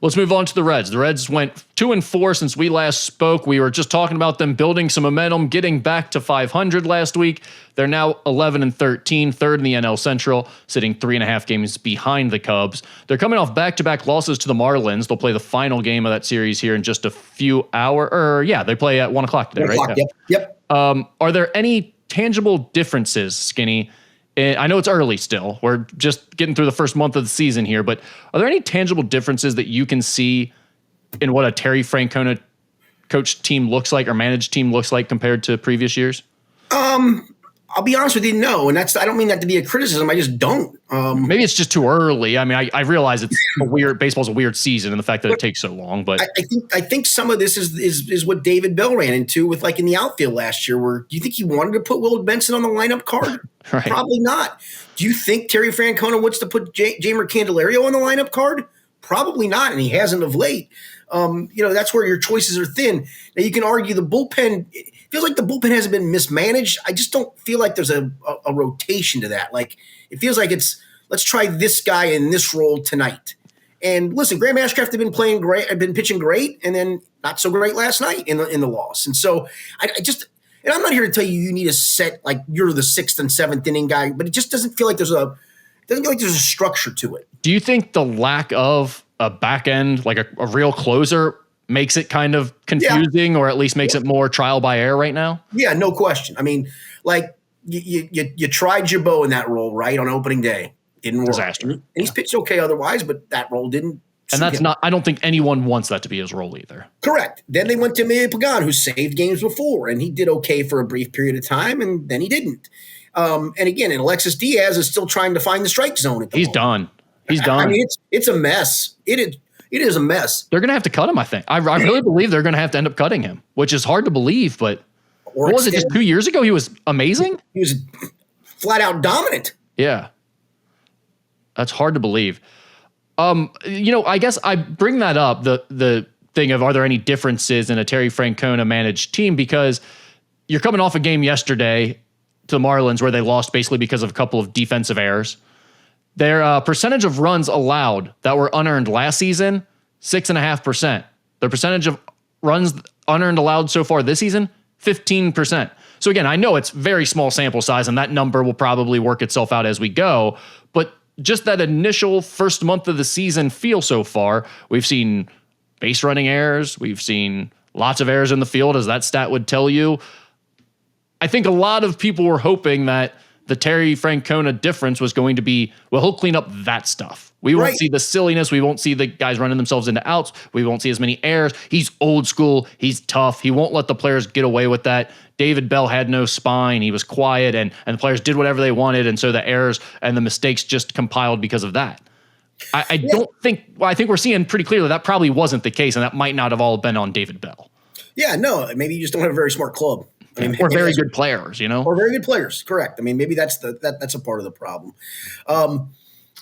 Let's move on to the Reds. The Reds went 2-4 since we last spoke. We were just talking about them building some momentum, getting back to 500 last week. They're now 11-13, third in the NL Central, sitting 3.5 games behind the Cubs. They're coming off back-to-back losses to the Marlins. They'll play the final game of that series here in just a few hours. They play at 1 o'clock today, 1 o'clock, right? Yep. Are there any tangible differences, Skinny? I know it's early still. We're just getting through the first month of the season here, but are there any tangible differences that you can see in what a Terry Francona coached team looks like or managed team looks like compared to previous years? I'll be honest with you, no. And I don't mean that to be a criticism. I just don't. Maybe it's just too early. I mean, I realize it's baseball's a weird season and the fact that it takes so long, but I think some of this is what David Bell ran into with in the outfield last year, where do you think he wanted to put Will Benson on the lineup card? Right. Probably not. Do you think Terry Francona wants to put Jamer Candelario on the lineup card? Probably not. And he hasn't of late. That's where your choices are thin. Now you can argue the bullpen. It feels like the bullpen hasn't been mismanaged. I just don't feel like there's a rotation to that. Like it feels like let's try this guy in this role tonight. And listen, Graham Ashcraft had been playing great, had been pitching great, and then not so great last night in the loss. And so and I'm not here to tell you need to set like you're the 6th and 7th inning guy, but it just doesn't feel like there's a structure to it. Do you think the lack of a back end, like a real closer, makes it kind of confusing, or at least makes it more trial by error right now? Yeah, no question. I mean, like you tried Jabot in that role, right, on opening day. Didn't work. Disaster. And he's pitched okay otherwise, but that role didn't. And that's not, I don't think anyone wants that to be his role either. Correct. Then they went to Miguel Pagan, who saved games before, and he did okay for a brief period of time, and then he didn't. And again, and Alexis Diaz is still trying to find the strike zone at the moment. Done. He's done. I mean, it's a mess. It is a mess. They're going to have to cut him, I think. I really believe they're going to have to end up cutting him, which is hard to believe, but what was it, just 2 years ago? He was amazing? He was flat out dominant. Yeah. That's hard to believe. I guess I bring that up, the thing of are there any differences in a Terry Francona managed team, because you're coming off a game yesterday to the Marlins where they lost basically because of a couple of defensive errors. Their percentage of runs allowed that were unearned last season, 6.5%. Their percentage of runs unearned allowed so far this season, 15%. So again, I know it's very small sample size and that number will probably work itself out as we go, but just that initial first month of the season feel so far, we've seen base running errors. We've seen lots of errors in the field, as that stat would tell you. I think a lot of people were hoping that the Terry Francona difference was going to be, well, he'll clean up that stuff. We won't see the silliness. We won't see the guys running themselves into outs. We won't see as many errors. He's old school. He's tough. He won't let the players get away with that. David Bell had no spine. He was quiet, and the players did whatever they wanted, and so the errors and the mistakes just compiled because of that. I think we're seeing pretty clearly that probably wasn't the case, and that might not have all been on David Bell. Yeah, no, maybe you just don't have a very smart club. I mean, or very good players, Or very good players, correct. I mean, maybe that's a part of the problem.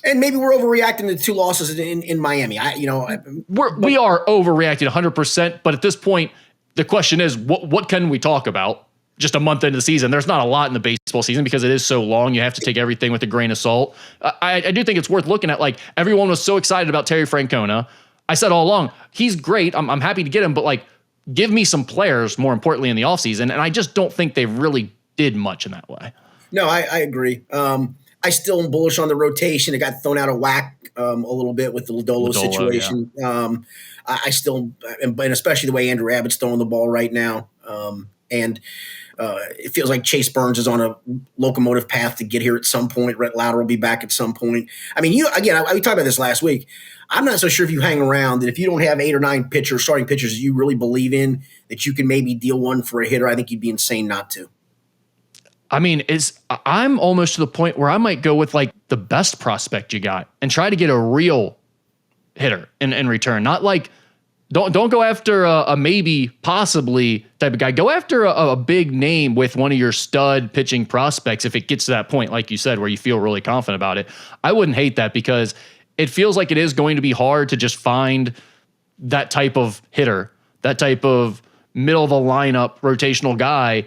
And maybe we're overreacting to 2 losses in Miami. We are overreacting 100%, but at this point, the question is, what can we talk about? Just a month into the season, there's not a lot in the baseball season because it is so long. You have to take everything with a grain of salt. I do think it's worth looking at. Like, everyone was so excited about Terry Francona. I said all along, he's great. I'm happy to get him, but like, give me some players more importantly in the offseason. And I just don't think they really did much in that way. No, I agree. I still am bullish on the rotation. It got thrown out of whack a little bit with the Lodolo situation. Yeah. I still, and especially the way Andrew Abbott's throwing the ball right now. It feels like Chase Burns is on a locomotive path to get here at some point. Rhett Lauder will be back at some point. I mean, we talked about this last week. I'm not so sure if you hang around that if you don't have 8 or 9 starting pitchers that you really believe in, that you can maybe deal one for a hitter. I think you'd be insane not to. I mean, I'm almost to the point where I might go with like the best prospect you got and try to get a real hitter in return. Not like, don't go after a maybe possibly type of guy. Go after a big name with one of your stud pitching prospects if it gets to that point, like you said, where you feel really confident about it. I wouldn't hate that, because it feels like it is going to be hard to just find that type of hitter, that type of middle of the lineup rotational guy,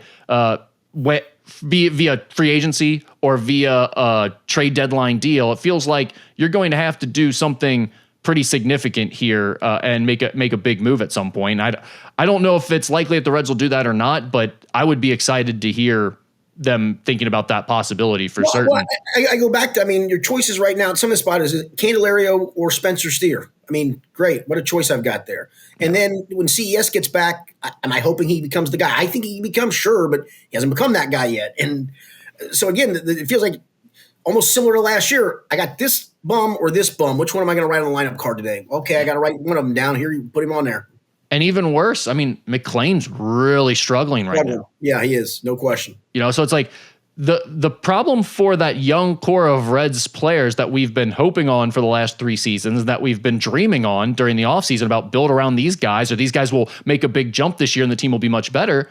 via free agency or via a trade deadline deal. It feels like you're going to have to do something pretty significant here and make a big move at some point. I don't know if it's likely that the Reds will do that or not, but I would be excited to hear them thinking about that possibility for certain. Well, I go back to, your choices right now at some of the spot is Candelario or Spencer Steer. Great. What a choice I've got there. And then when CES gets back, am I hoping he becomes the guy? I think he becomes, sure, but he hasn't become that guy yet. And so again, it feels like almost similar to last year. I got this bum or this bum. Which one am I going to write on the lineup card today? Okay, I got to write one of them down here. You put him on there. And even worse, McLean's really struggling right now. Yeah, he is. No question. So it's like the problem for that young core of Reds players that we've been hoping on for the last 3 seasons, that we've been dreaming on during the offseason about build around these guys, or these guys will make a big jump this year and the team will be much better.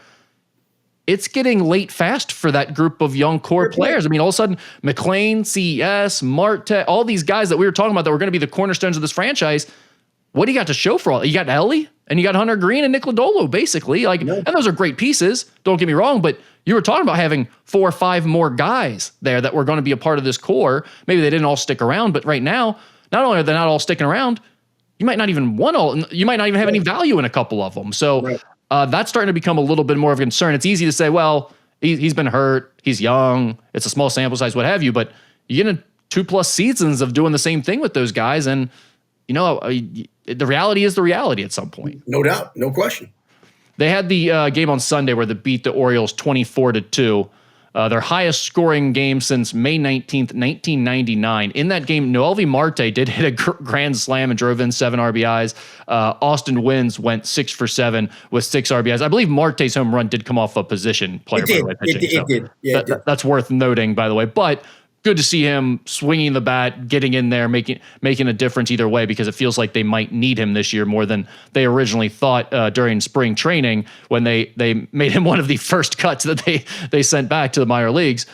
It's getting late fast for that group of young core players. All of a sudden, McLean, CES, Marte, all these guys that we were talking about that were going to be the cornerstones of this franchise, what do you got to show for all? You got Ellie and you got Hunter Green and Nick Lodolo, basically. And those are great pieces. Don't get me wrong, but you were talking about having 4 or 5 more guys there that were going to be a part of this core. Maybe they didn't all stick around, but right now, not only are they not all sticking around, you might not even have any value in a couple of them. So that's starting to become a little bit more of a concern. It's easy to say, well, he's been hurt, he's young, it's a small sample size, what have you, but you get in 2+ seasons of doing the same thing with those guys, and the reality is the reality at some point. No doubt. No question. They had the game on Sunday where they beat the Orioles 24-2. Their highest scoring game since May 19th, 1999. In that game, Noelvi Marte did hit a grand slam and drove in 7 RBIs. Austin Wynns went 6 for 7 with 6 RBIs. I believe Marte's home run did come off a position player. It did. Yeah, it did. That's worth noting, by the way. But good to see him swinging the bat, getting in there, making a difference either way, because it feels like they might need him this year more than they originally thought during spring training when they made him one of the first cuts that they sent back to the minor leagues.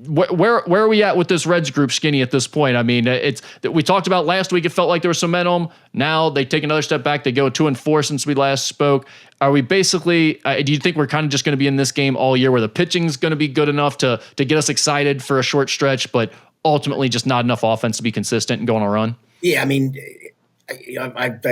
Where are we at with this Reds group, Skinny, at this point? We talked about last week. It felt like there was some momentum. Now they take another step back. They go 2-4 since we last spoke. Are we basically? Do you think we're kind of just going to be in this game all year, where the pitching's going to be good enough to get us excited for a short stretch, but ultimately just not enough offense to be consistent and go on a run? Yeah, I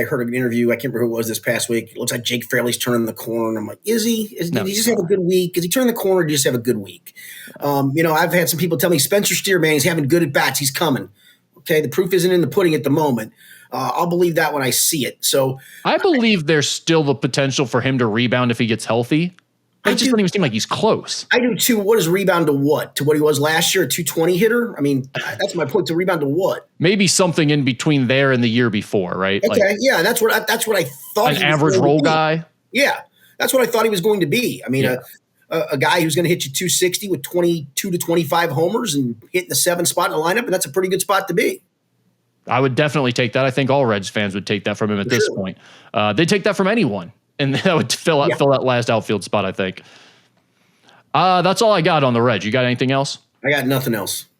heard an interview. I can't remember who it was this past week. It looks like Jake Fraley's turning the corner. And I'm like, is he? Did he just have a good week? Is he turning the corner? Or did he just have a good week? I've had some people tell me Spencer Steer, man, he's having good at bats. He's coming. Okay, the proof isn't in the pudding at the moment. I'll believe that when I see it. So I believe there's still the potential for him to rebound if he gets healthy. It just doesn't even seem like he's close. I do too. What is rebound to what? To what he was last year, a 220 hitter? That's my point. To rebound to what? Maybe something in between there and the year before, right? Okay, yeah, that's what I thought. An average role guy. Yeah, that's what I thought he was going to be. A guy who's going to hit you 260 with 22 to 25 homers and hitting the 7th spot in the lineup, and that's a pretty good spot to be. I would definitely take that. I think all Reds fans would take that from him at this point. They'd take that from anyone. And that would fill that last outfield spot, I think. That's all I got on the Reds. You got anything else? I got nothing else.